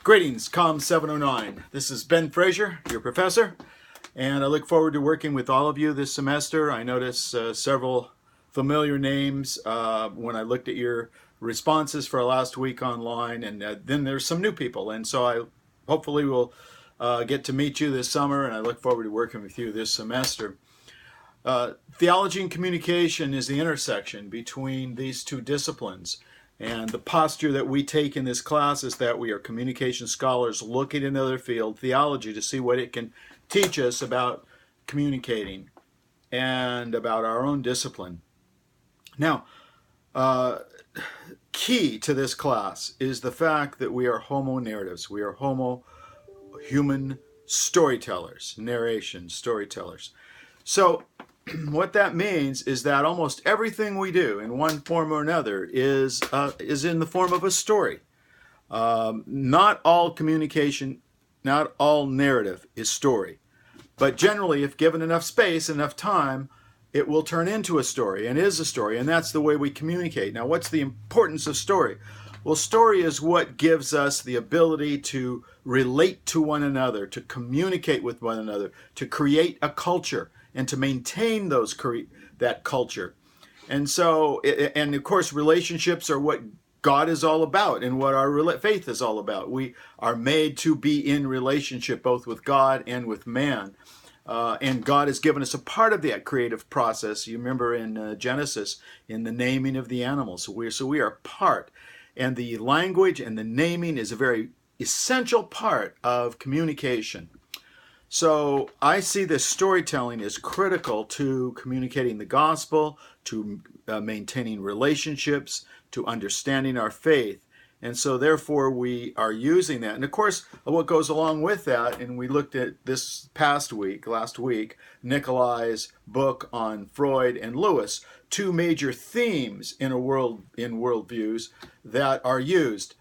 Greetings, COM709. This is Ben Frazier, your professor, and I look forward to working with all of you this semester. I notice several familiar names when I looked at your responses for last week online, and then there's some new people, and so I hopefully will get to meet you this summer, and I look forward to working with you this semester. Theology and communication is the intersection between these two disciplines. And the posture that we take in this class is that we are communication scholars looking in another field, theology, to see what it can teach us about communicating and about our own discipline. Now, key to this class is the fact that we are homo narratives. We are human storytellers, narration storytellers. So what that means is that almost everything we do in one form or another is in the form of a story. Not all communication, not all narrative is story. But generally, if given enough space, enough time, it will turn into a story and is a story. And that's the way we communicate. Now, what's the importance of story? Well, story is what gives us the ability to relate to one another, to communicate with one another, to create a culture, and to maintain that culture. And so, and of course, relationships are what God is all about and what our faith is all about. We are made to be in relationship both with God and with man. And God has given us a part of that creative process. You remember in Genesis, in the naming of the animals. So we are part. And the language and the naming is a very essential part of communication. So I see this storytelling as critical to communicating the gospel, to maintaining relationships, to understanding our faith. And so therefore we are using that. And of course, what goes along with that, and we looked at this last week, Nikolai's book on Freud and Lewis, two major themes in worldviews that are used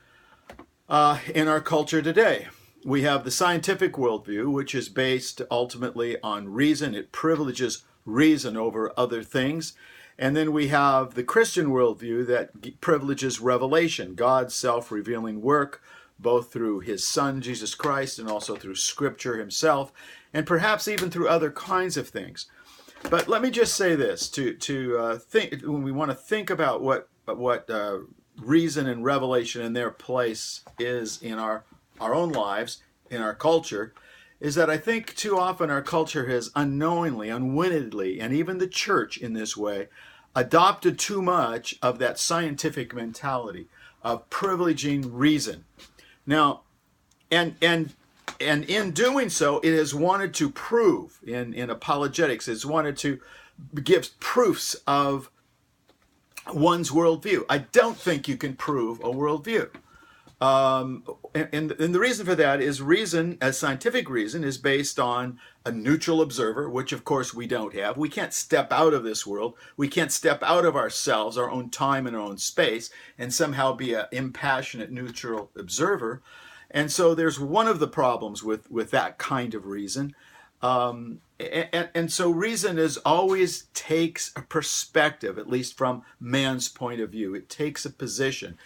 in our culture today. We have the scientific worldview, which is based ultimately on reason. It privileges reason over other things. And then we have the Christian worldview that privileges revelation, God's self-revealing work, both through his Son, Jesus Christ, and also through Scripture himself, and perhaps even through other kinds of things. But let me just say this, to think when we want to think about what reason and revelation in their place is in our own lives, in our culture, is that I think too often our culture has unknowingly, unwittingly, and even the church in this way, adopted too much of that scientific mentality of privileging reason. Now, and in doing so, it has wanted to prove, in apologetics, it's wanted to give proofs of one's worldview. I don't think you can prove a worldview. And the reason for that is reason, as scientific reason, is based on a neutral observer, which of course we don't have. We can't step out of this world. We can't step out of ourselves, our own time and our own space, and somehow be an impassionate neutral observer. And so there's one of the problems with that kind of reason. And so reason always takes a perspective, at least from man's point of view. It takes a position.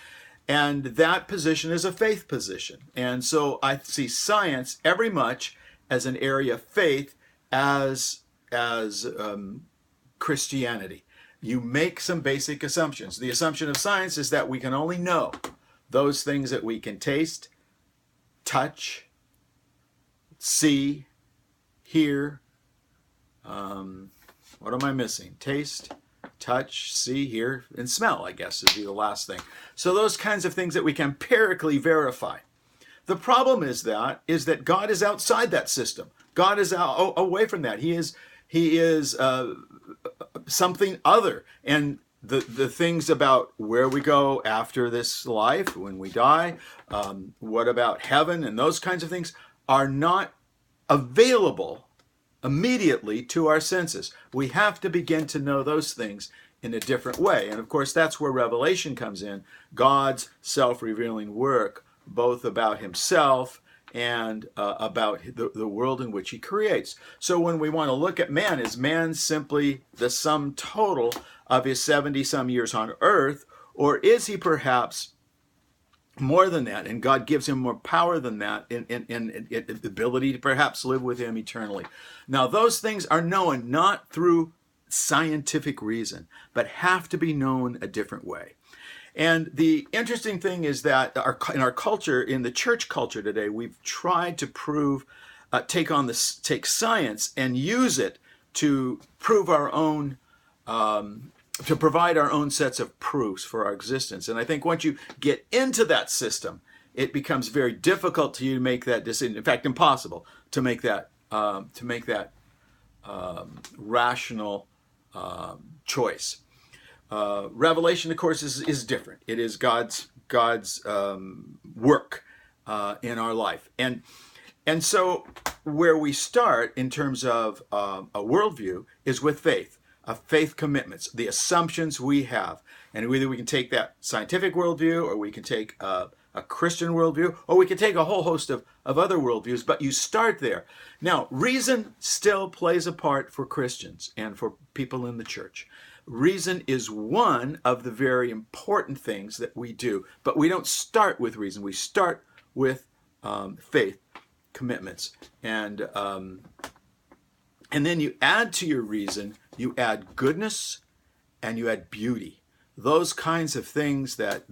And that position is a faith position. And so I see science every much as an area of faith as Christianity. You make some basic assumptions. The assumption of science is that we can only know those things that we can taste, touch, see, hear. What am I missing? Taste, touch, see, hear, and smell, I guess, would be the last thing. So those kinds of things that we can empirically verify. The problem is that God is outside that system. God is away from that. He is something other. And the things about where we go after this life, when we die, what about heaven, and those kinds of things are not available immediately to our senses. We have to begin to know those things in a different way. And of course, that's where revelation comes in. God's self-revealing work, both about himself and about the world in which he creates. So when we want to look at man, is man simply the sum total of his 70-some years on earth, or is he perhaps more than that, and God gives him more power than that in the ability to perhaps live with him eternally. Now, those things are known not through scientific reason, but have to be known a different way. And the interesting thing is that in our culture, in the church culture today, we've tried to take science and use it to prove our own to provide our own sets of proofs for our existence. And I think once you get into that system, it becomes very difficult to you to make that decision. In fact, impossible to make that rational choice. Revelation, of course, is different. It is God's work in our life, and so where we start in terms of a worldview is with faith. Faith commitments, the assumptions we have. And either we can take that scientific worldview, or we can take a Christian worldview, or we can take a whole host of other worldviews, but you start there. Now, reason still plays a part for Christians and for people in the church. Reason is one of the very important things that we do, but we don't start with reason. We start with faith commitments. And then you add to your reason, you add goodness and you add beauty. Those kinds of things that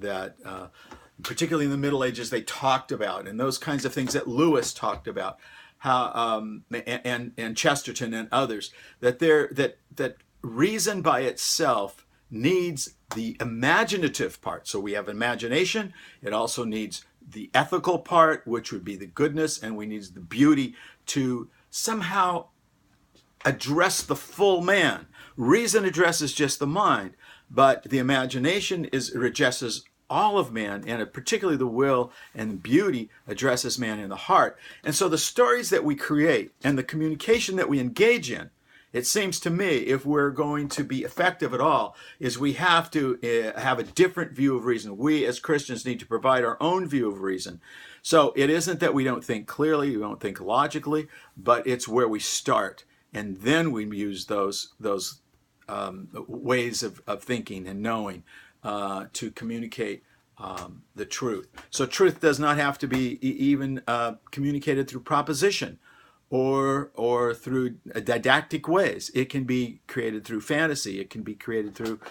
particularly in the Middle Ages, they talked about, and those kinds of things that Lewis talked about, how and Chesterton and others, that reason by itself needs the imaginative part. So we have imagination. It also needs the ethical part, which would be the goodness, and we need the beauty to somehow address the full man. Reason addresses just the mind, but the imagination addresses all of man, and particularly the will, and beauty addresses man in the heart. And so the stories that we create and the communication that we engage in, it seems to me, if we're going to be effective at all, is we have to have a different view of reason. We as Christians need to provide our own view of reason. So it isn't that we don't think clearly, we don't think logically, but it's where we start. And then we use those ways of thinking and knowing to communicate the truth. So truth does not have to be even communicated through proposition or through didactic ways. It can be created through fantasy. It can be created through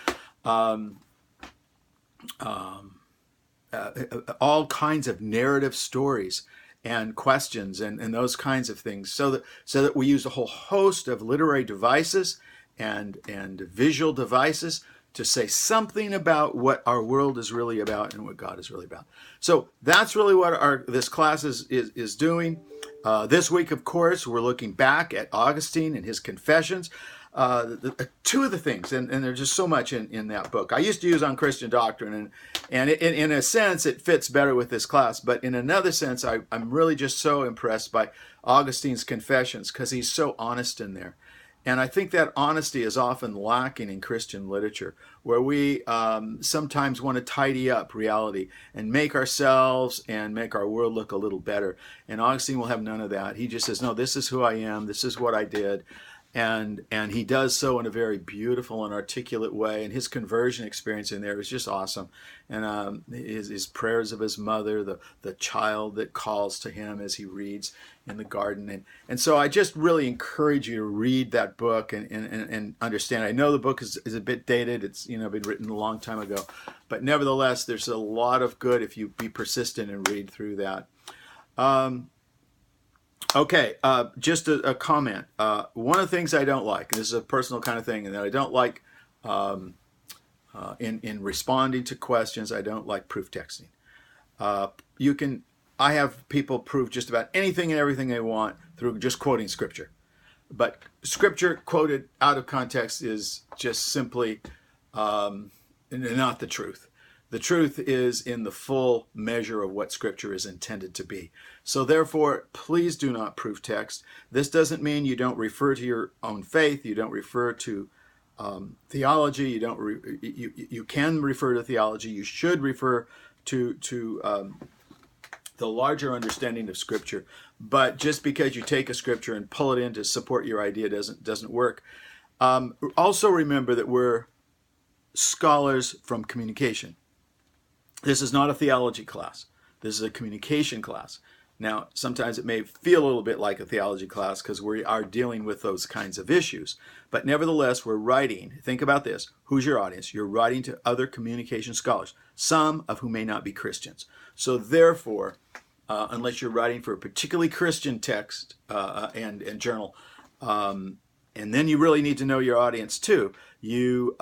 all kinds of narrative stories and questions and those kinds of things, so that we use a whole host of literary devices and visual devices to say something about what our world is really about and what God is really about. So that's really what this class is doing. This week, of course, we're looking back at Augustine and his Confessions. Two of the things, and there's just so much in that book, I used to use on Christian doctrine, and in a sense it fits better with this class, but in another sense I'm really just so impressed by Augustine's Confessions because he's so honest in there. And I think that honesty is often lacking in Christian literature, where we sometimes want to tidy up reality and make ourselves and make our world look a little better. And Augustine will have none of that. He just says, no, this is who I am, this is what I did. And he does so in a very beautiful and articulate way. And his conversion experience in there is just awesome. And his prayers of his mother, the child that calls to him as he reads in the garden. And so I just really encourage you to read that book and understand. I know the book is a bit dated. It's been written a long time ago. But nevertheless, there's a lot of good if you be persistent and read through that. Okay, just a comment. One of the things I don't like, and this is a personal kind of thing, and that I don't like in responding to questions, I don't like proof texting. I have people prove just about anything and everything they want through just quoting scripture. But scripture quoted out of context is just simply not the truth. The truth is in the full measure of what Scripture is intended to be. So therefore, please do not proof text. This doesn't mean you don't refer to your own faith. You don't refer to theology. You can refer to theology. You should refer to the larger understanding of Scripture. But just because you take a Scripture and pull it in to support your idea doesn't work. Also remember that we're scholars from communication. This is not a theology class. This is a communication class. Now, sometimes it may feel a little bit like a theology class because we are dealing with those kinds of issues. But nevertheless, we're writing. Think about this. Who's your audience? You're writing to other communication scholars, some of whom may not be Christians. So therefore, unless you're writing for a particularly Christian text and journal, and then you really need to know your audience too. You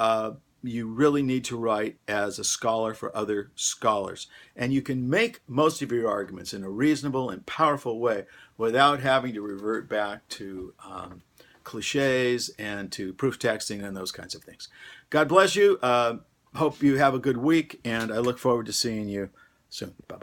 really need to write as a scholar for other scholars. And you can make most of your arguments in a reasonable and powerful way without having to revert back to cliches and to proof texting and those kinds of things. God bless you. Hope you have a good week, and I look forward to seeing you soon. Bye-bye.